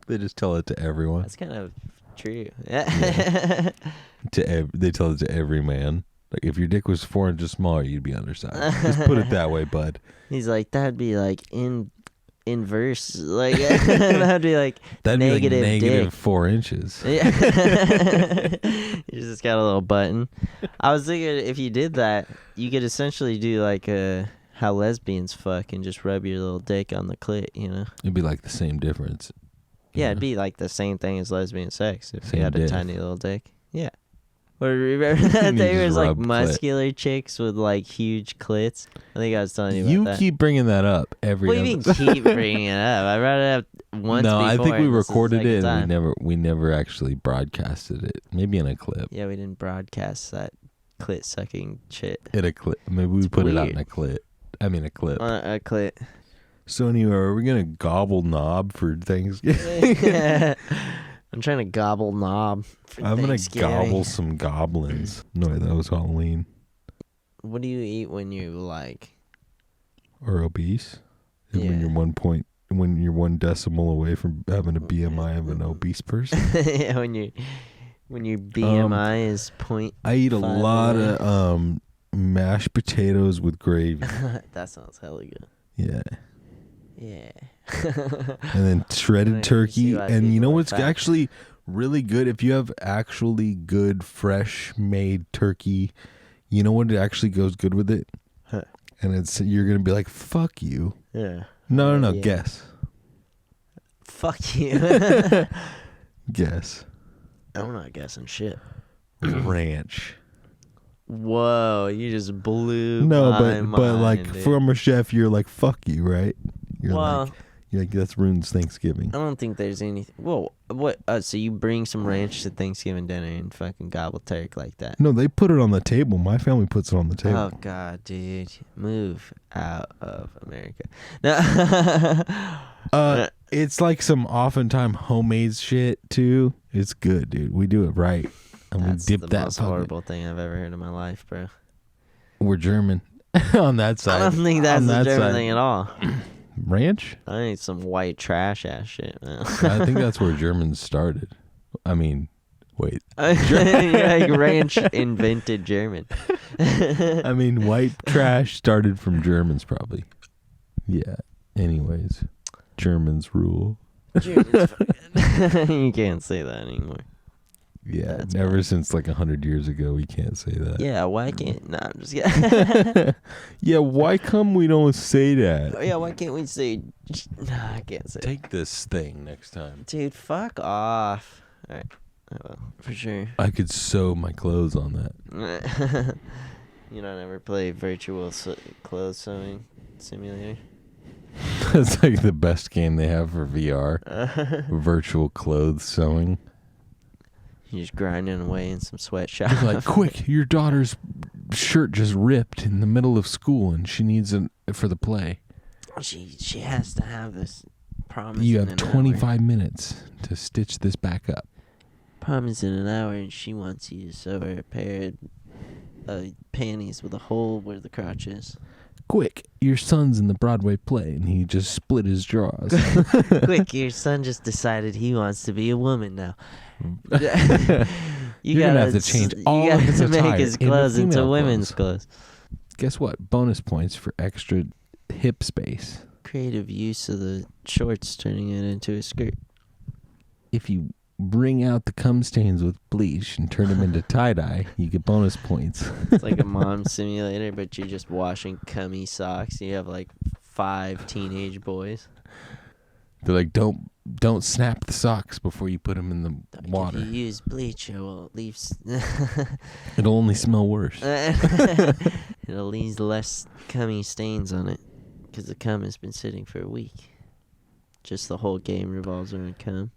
They just tell it to everyone. That's kind of true. Yeah. They tell it to every man. Like if your dick was 4 inches smaller, you'd be undersized. Just put it that way, bud. He's like, that'd be like inverse. Like that'd be like That'd negative be like negative dick. 4 inches. Yeah. You just got a little button. I was thinking if you did that, you could essentially do like how lesbians fuck and just rub your little dick on the clit, you know? It'd be like the same difference. Yeah, it'd be like the same thing as lesbian sex if Same you had a dick. tiny little dick. Yeah. Or remember that You there just was like rub clit. muscular chicks with like huge clits? I think I was telling you about You that. keep bringing that up every What do you mean keep bringing it up? I brought it up once No, before. I think we and this is the recorded second it and time. we never actually broadcasted it. Maybe in a clip. Yeah, we didn't broadcast that clit sucking shit. In a clip. Maybe we It's put it out weird. in a clip. I mean a clip. A clit. So anyway, are we gonna gobble knob for Thanksgiving? I'm trying to gobble knob for I'm gonna Thanksgiving. gobble some goblins. No, that was Halloween. What do you eat when you like? Or obese. And Yeah. when you're 1 decimal away from having a BMI of an obese person. Yeah, when your BMI is point. I eat a 5 lot away. of mashed potatoes with gravy. That sounds hella good. Yeah. Yeah. And then shredded I can turkey. see why And you people know are what's fat. actually really good? If you have actually good, fresh made turkey, you know what actually goes good with it? Huh. And you're going to be like, fuck you. Yeah. No, Yeah. guess. Fuck you. Guess. I'm not guessing shit. Ranch. Whoa, you just blew No, my but like mind, dude. from a chef, you're like, fuck you, right? You're Well, like that ruins Thanksgiving. I don't think there's anything. Whoa, what? So you bring some ranch to Thanksgiving dinner and fucking gobble turk like that? No, they put it on the table. My family puts it on the table. Oh God, dude, move out of America. No. It's like some oftentimes homemade shit too. It's good, dude. We do it right, and That's we dip the that. most fucking- horrible thing I've ever heard in my life, bro. We're German on that side. I don't think that's On the that German side. thing at all. Ranch. I need some white trash ass shit, man. I think that's where Germans started. I mean, wait. Like ranch invented German. I mean, white trash started from Germans, probably. Yeah. Anyways, Germans rule. Germans fucking- You can't say that anymore. Yeah. That's Never bad. since like 100 years ago, we can't say that. Yeah, why can't? Nah, I'm just kidding. Yeah. Why come we don't say that? Oh, yeah, why can't we say? Nah, I can't say. Take this thing next time. Dude, fuck off. All right, I will for sure. I could sew my clothes on that. You don't ever play virtual clothes sewing simulator? That's like the best game they have for VR. Virtual clothes sewing. You're just grinding away in some sweatshop. Like, quick, your daughter's shirt just ripped in the middle of school and she needs it for the play. She has to have this. Promise. You in have an 25 minutes to stitch this back up. Promise in an hour, and she wants you to sew her a pair of panties with a hole where the crotch is. Quick, your son's in the Broadway play and he just split his drawers. Quick, your son just decided he wants to be a woman now. You're gonna have to change all of his to make attire his into clothes into female women's clothes. Guess what? Bonus points for extra hip space. Creative use of the shorts, turning it into a skirt. If you bring out the cum stains with bleach and turn them into tie-dye, you get bonus points. It's like a mom simulator, but you're just washing cummy socks. You have like 5 teenage boys. They're like, don't snap the socks before you put them in the water. If you use bleach, it will leave. It'll only smell worse. It'll leave less cummy stains on it, because the cum has been sitting for a week. Just the whole game revolves around cum.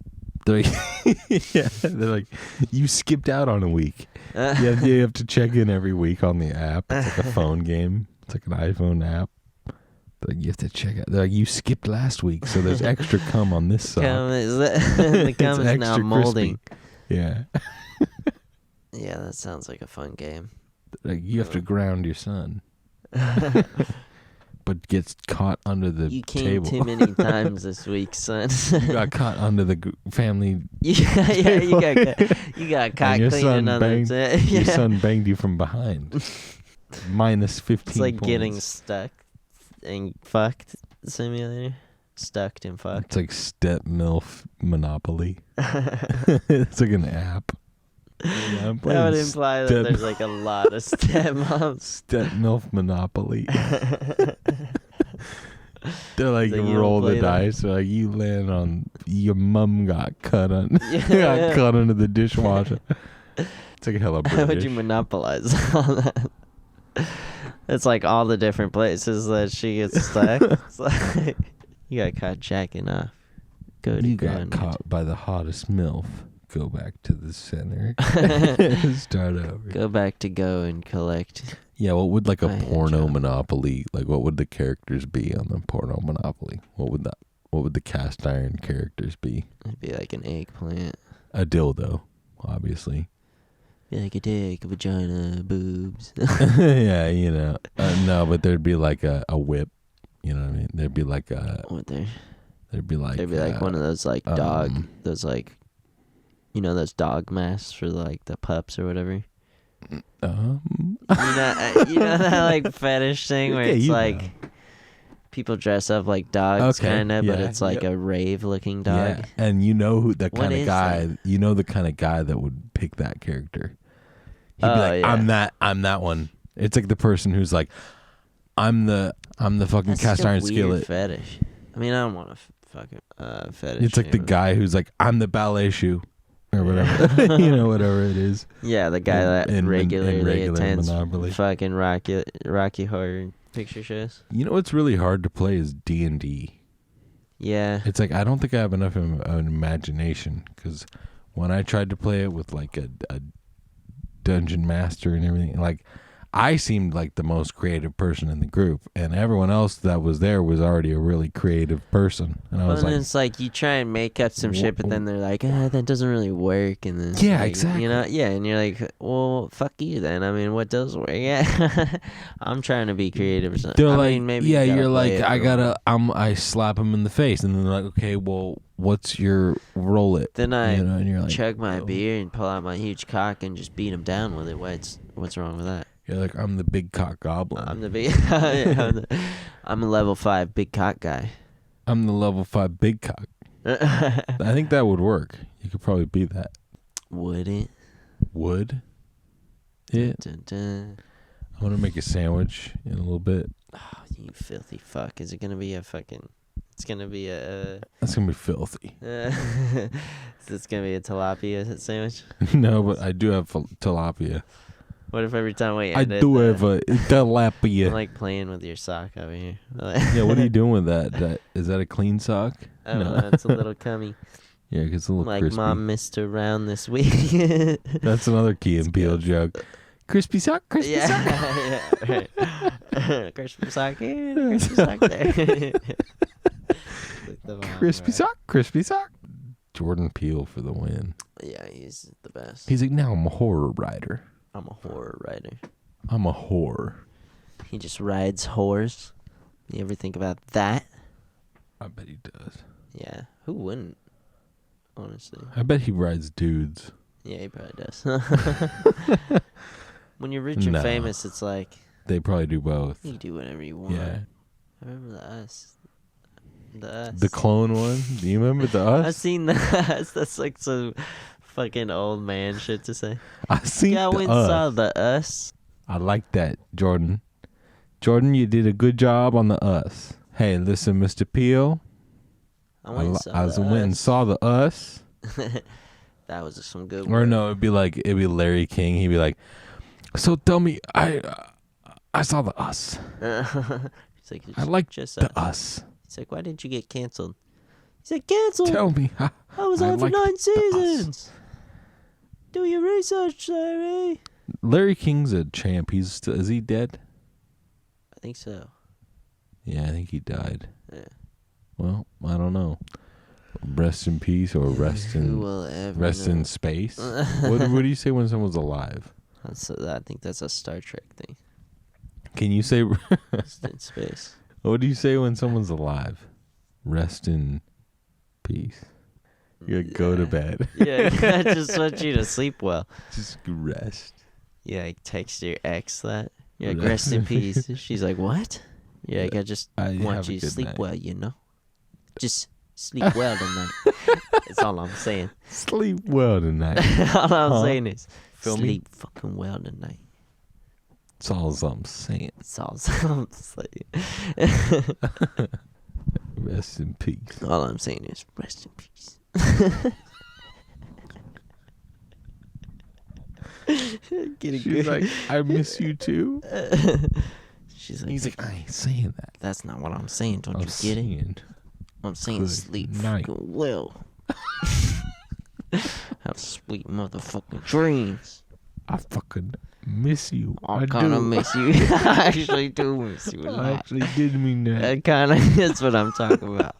They're like, yeah, they're like, you skipped out on a week. You have to check in every week on the app. It's like a phone game. It's like an iPhone app. Like you have to check out. They're like, you skipped last week, so there's extra cum on this sock. Cum is the cum It's is now extra molding. crispy. Yeah. Yeah, that sounds like a fun game. Like you have to ground your son. but gets caught under the You came table. too many times this week, son. You got caught under the family. Yeah, you got caught And your cleaning son on banged, the your son banged you from behind. Minus 15 It's like points. getting stuck and fucked simulator. Stuck and fucked. It's like Step MILF Monopoly. It's like an app. Yeah, I'm That playing would imply that Step- there's like a lot of stepmoms. Step MILF Monopoly. They're like, So you don't roll the play that? dice. They're like, you land on your mum got cut on Yeah. got cut under the dishwasher. It's like hella British. How would you monopolize all that? It's like all the different places that she gets stuck. It's like you got caught jacking off. Go to You got ground. caught by the hottest MILF. Go back to the center. Start over. Go back to go and collect. Yeah, what would like a My porno job. Monopoly, like what would the characters be on the porno Monopoly? What would the cast iron characters be? It'd be like an eggplant. A dildo, obviously. Be like a dick, a vagina, boobs. Yeah, you know. No, but there'd be like a whip. You know what I mean? There'd be like What there? there'd be like It'd be like one of those like dog, those like, you know, those dog masks for like the pups or whatever. You know that like fetish thing where Yeah, it's you like know. people dress up like dogs, Okay, kind of, but yeah, it's like yep. a rave looking dog. Yeah, and you know who the What kind of is guy, that? you know the kind of guy that would pick that character. He'd be Oh, like, yeah. I'm that one. It's like the person who's like, I'm the fucking That's cast such a iron weird skillet. fetish. I mean, I don't want to fucking fetish. It's like the shame. guy who's like, I'm the ballet shoe, or whatever. You know, whatever it is. Yeah, the guy that in regularly regular attends Monopoly. fucking Rocky Horror Picture Shows. You know what's really hard to play is D&D. Yeah. It's like I don't think I have enough of an imagination, because when I tried to play it with like a dungeon master and everything, like I seemed like the most creative person in the group, and everyone else that was there was already a really creative person, and I was Well, like, it's like you try and make up some shit, but then they're like, that doesn't really work. And then it's Yeah, like, exactly. You know, yeah, and you're like, well, fuck you then. I mean, what does work? Yeah, I'm trying to be creative or something. they're I like, mean, maybe yeah, you gotta you're play like, it I for- gotta, I slap him in the face, and then they're like, okay, well, what's your roll it? Then I you know, and you're like, chug my oh. beer and pull out my huge cock and just beat him down with it. What's wrong with that? You're like, I'm the big cock goblin. I'm the big, I'm a level 5 big cock guy. I'm the level 5 big cock. I think that would work. You could probably beat that. Would it? Would it? Dun, dun. I want to make a sandwich in a little bit. Oh, you filthy fuck. Is it going to be a fucking... It's going to be a... That's gonna be filthy. Is this going to be a tilapia sandwich? No, but I do have tilapia. What if every time we I end it, do have a I'm tilapia. like playing with your sock over here. Yeah, what are you doing with that? Is that a clean sock? I don't know. It's a little cummy. Yeah, because it's a little Like crispy. mom missed around this week. That's another Key and Peele joke. Crispy sock, crispy sock. Yeah, right. Crispy sock here, crispy sock there. Like the mom, Crispy right? sock, crispy sock. Jordan Peele for the win. Yeah, he's the best. He's like, now I'm a horror writer. I'm a horror writer. I'm a whore. He just rides whores. You ever think about that? I bet he does. Yeah, who wouldn't? Honestly. I bet he rides dudes. Yeah, he probably does. When you're rich and Nah. famous, it's like They probably do both. you can do whatever you want. Yeah. I remember the Us. The Us. The clone one. Do you remember the I've Us? seen the Us. That's like some fucking old man shit to say. I seen Yeah, I the went and saw Us. the Us. I like that, Jordan. Jordan, you did a good job on the Us. Hey, listen, Mr. Peele. I went and saw I the went and Us. saw the Us. That was some good Or work. no, it'd be Larry King. He'd be like, so tell me, I saw the Us. He's like, I like just the Us. He's like, why didn't you get canceled? He's like, canceled? Tell me. I was I on for liked 9 the Us. seasons. Do your research, Larry. Larry King's a champ. He's still, is he dead? I think so. Yeah, I think he died. Yeah. Well, I don't know. Rest in peace or rest Who in will ever rest know? in space. what do you say when someone's alive? I think that's a Star Trek thing. Can you say Rest in space. What do you say when someone's alive? Rest in peace. You gotta go to bed. Yeah, I just want you to sleep well. Just rest. Yeah, like text your ex that. Yeah, like, rest in peace. She's like, what? Yeah, like, I just want have a you to good sleep night. well, you know? Just sleep well tonight. That's all I'm saying. Sleep well tonight. All I'm saying is Feel me? sleep fucking well tonight. That's all I'm saying. That's all I'm saying. Rest in peace. All I'm saying is rest in peace. Getting She's good. like, I miss you too. She's like, He's like, I ain't saying that. that's not what I'm saying. Don't I'm you get it? saying I'm saying good sleep night. fucking well. Have sweet motherfucking dreams. I fucking miss you. I kind of miss you. I actually do miss you a I lot. actually did mean that. That kind of that's what I'm talking about.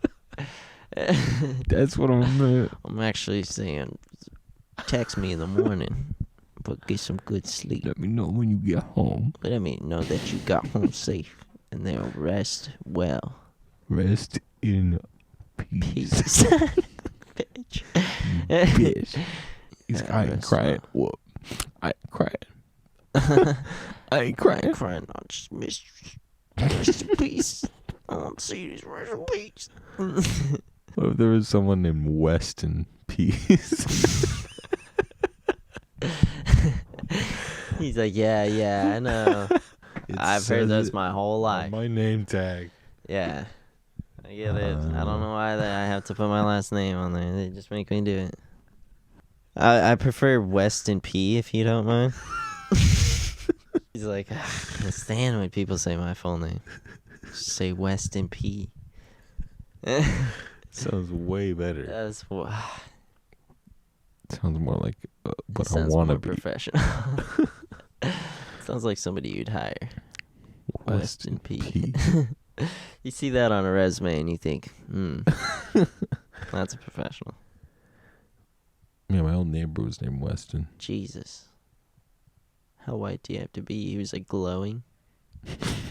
That's what I'm. I'm actually saying, text me in the morning, but get some good sleep. Let me know when you get home. Let me know that you got home safe and then rest well. Rest in peace. Peace. Bitch. Bitch. He's like, Yeah, I ain't rest crying. well. Whoa. I ain't crying. I ain't crying. Crying, I just miss you. Rest in peace. All I'm saying is rest in peace. What if there was someone named West in Peace? He's like, yeah, I know. I've heard those my whole life. My name tag. Yeah. I get it. I don't know why I have to put my last name on there. They just make me do it. I prefer West and P if you don't mind. He's like, I understand when people say my full name. Just say West and P. Sounds way better. That's what. Sounds more like what I Sounds want to more be. professional. Sounds like somebody you'd hire. West and P. You see that on a resume and you think, that's a professional. Yeah, my old neighbor was named Weston. Jesus. How white do you have to be? He was like glowing.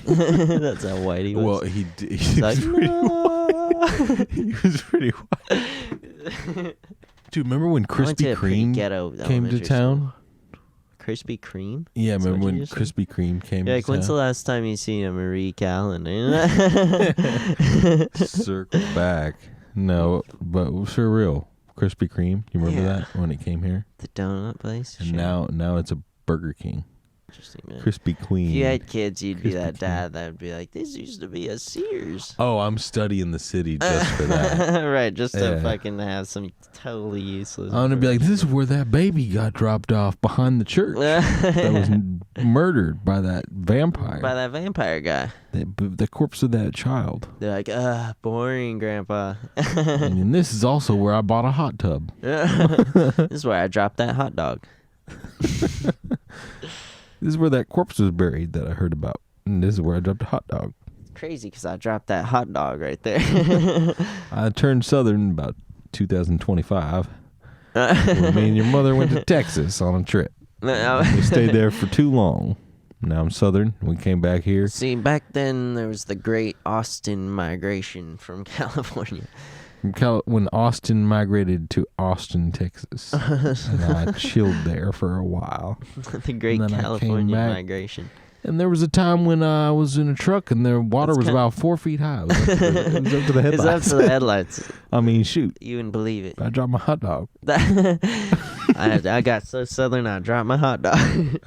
That's how white he was. Well, he He's like, was pretty no. white. He was pretty white. Dude, remember when I went to Krispy a pretty Kreme ghetto came to elementary town? school. Krispy Kreme? Yeah, That's remember what when you just said? Krispy Kreme came Yeah, to like, when's the town? last time you seen a Marie Callen? Circle back. No, but for real. Krispy Kreme. You remember Yeah. that when it came here? The donut place? And Sure. now it's a Burger King. Interesting, man. Krispy Kreme. If you had kids, you'd be Krispy that Kreme. dad that would be like, this used to be a Sears. Oh, I'm studying the city just for that. Right, just to Yeah. fucking have some totally useless. I'm gonna be like, this is where that baby got dropped off behind the church that was murdered by that vampire. by that vampire guy. The corpse of that child. They're like, boring, Grandpa. And this is also where I bought a hot tub. This is where I dropped that hot dog. This is where that corpse was buried that I heard about. And this is where I dropped a hot dog. Crazy, because I dropped that hot dog right there. I turned southern about 2025. When me and your mother went to Texas on a trip. We stayed there for too long. Now I'm southern. We came back here. See, back then there was the great Austin migration from California. When Austin migrated to Austin, Texas. And I chilled there for a while. The great And then I came California back. migration. And there was a time when I was in a truck and the water That's was kinda- about 4 feet high. It was up to the It's up headlights. to the headlights. I mean, shoot. You wouldn't believe it. I dropped my hot dog. I got so southern I dropped my hot dog.